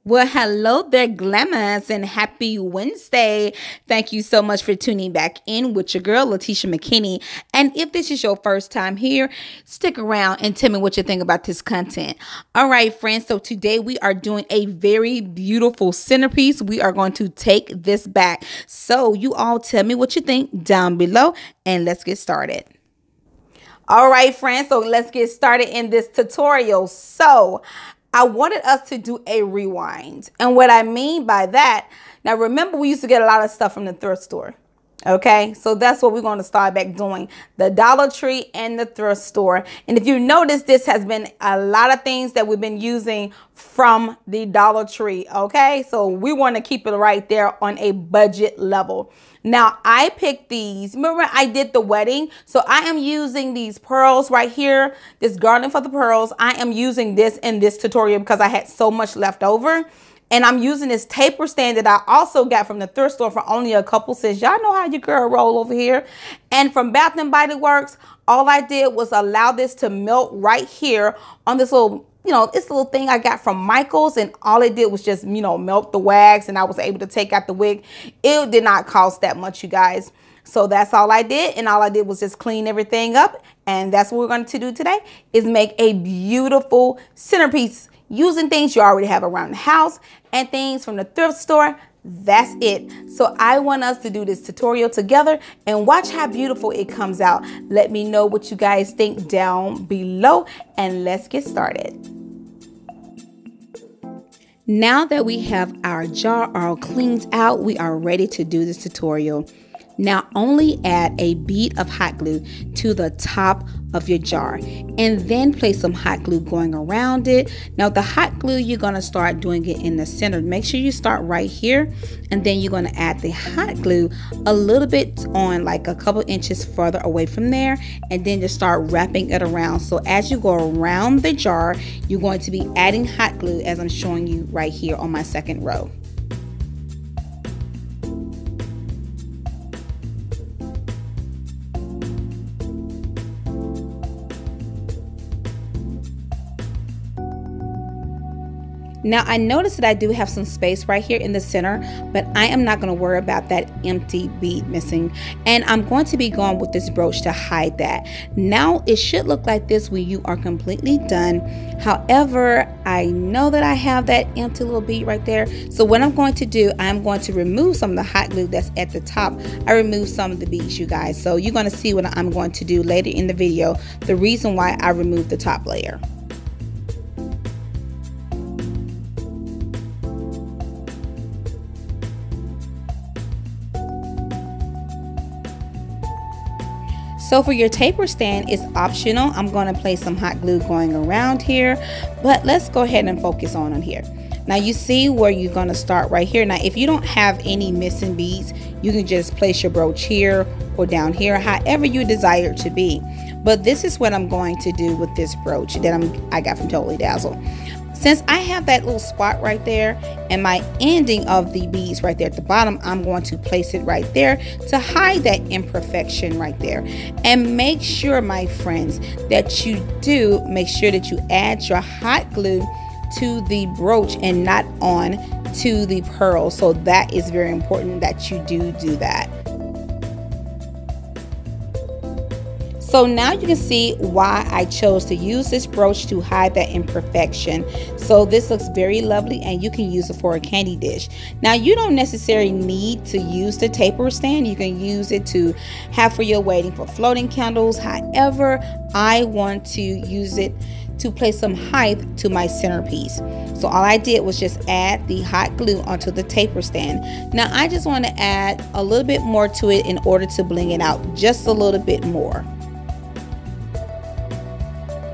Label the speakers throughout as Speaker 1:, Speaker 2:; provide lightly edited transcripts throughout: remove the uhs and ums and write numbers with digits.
Speaker 1: Well, hello there, Glamorous, and happy Wednesday. Thank you so much for tuning back in with your girl, Latisha McKinney. And if this is your first time here, stick around and tell me what you think about this content. All right, friends, so today we are doing a very beautiful centerpiece. We are going to take this back. So you all tell me what you think down below, and let's get started. All right, friends, so let's get started in this tutorial. So I wanted us to do a rewind. And what I mean by that, now remember we used to get a lot of stuff from the thrift store. Okay, so that's what we're going to start back doing. The Dollar Tree and the thrift store. And if you notice, this has been a lot of things that we've been using from the Dollar Tree. Okay, so we want to keep it right there on a budget level. Now, I picked these. Remember, I did the wedding. So I am using these pearls right here, this garland for the pearls. I am using this in this tutorial because I had so much left over. And I'm using this taper stand that I also got from the thrift store for only a couple cents. Y'all know how your girl roll over here. And from Bath & Body Works, all I did was allow this to melt right here on this little, this little thing I got from Michael's, and all it did was just, melt the wax, and I was able to take out the wig. It did not cost that much, you guys. So that's all I did, and all I did was just clean everything up, and that's what we're going to do today, is make a beautiful centerpiece using things you already have around the house and things from the thrift store. That's it. So I want us to do this tutorial together and watch how beautiful it comes out. Let me know what you guys think down below, and let's get started. Now that we have our jar all cleaned out, we are ready to do this tutorial. Now only add a bead of hot glue to the top of your jar, and then place some hot glue going around it. Now the hot glue, you're going to start doing it in the center. Make sure you start right here, and then you're going to add the hot glue a little bit on, like a couple inches further away from there, and then just start wrapping it around. So as you go around the jar, you're going to be adding hot glue as I'm showing you right here on my second row. Now I noticed that I do have some space right here in the center, but I am not going to worry about that empty bead missing. And I'm going to be going with this brooch to hide that. Now it should look like this when you are completely done. However, I know that I have that empty little bead right there. So what I'm going to do, I'm going to remove some of the hot glue that's at the top. I removed some of the beads, you guys. So you're going to see what I'm going to do later in the video, the reason why I removed the top layer. So for your taper stand, it's optional. I'm going to place some hot glue going around here, but let's go ahead and focus on here. Now you see where you're going to start right here. Now if you don't have any missing beads, you can just place your brooch here or down here, however you desire it to be. But this is what I'm going to do with this brooch that I got from Totally Dazzle. Since I have that little spot right there and my ending of the beads right there at the bottom, I'm going to place it right there to hide that imperfection right there. And make sure, my friends, that you do make sure that you add your hot glue to the brooch and not on to the pearl. So that is very important that you do that. So now you can see why I chose to use this brooch to hide that imperfection. So this looks very lovely, and you can use it for a candy dish. Now you don't necessarily need to use the taper stand. You can use it to have for your waiting for floating candles. However, I want to use it to place some height to my centerpiece. So all I did was just add the hot glue onto the taper stand. Now I just want to add a little bit more to it in order to bling it out just a little bit more.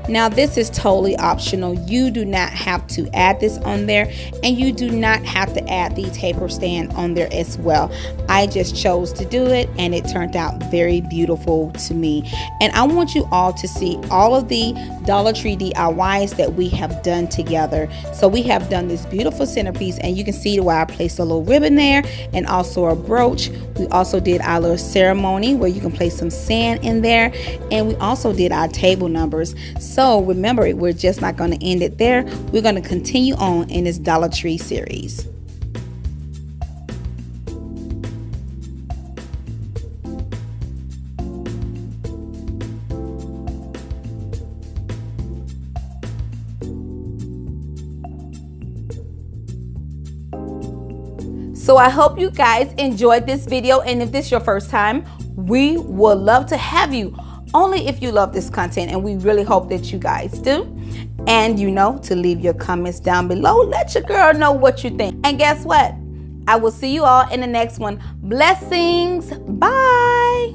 Speaker 1: Now this is totally optional. You do not have to add this on there, and you do not have to add the taper stand on there as well. I just chose to do it, and it turned out very beautiful to me. And I want you all to see all of the Dollar Tree DIYs that we have done together. So we have done this beautiful centerpiece, and you can see where I placed a little ribbon there and also a brooch. We also did our little ceremony where you can place some sand in there, and we also did our table numbers. So remember, we're just not going to end it there. We're going to continue on in this Dollar Tree series. So I hope you guys enjoyed this video, and if this is your first time, we would love to have you, only if you love this content, and we really hope that you guys do. And you know, to leave your comments down below. Let your girl know what you think. And guess what? I will see you all in the next one. Blessings. Bye.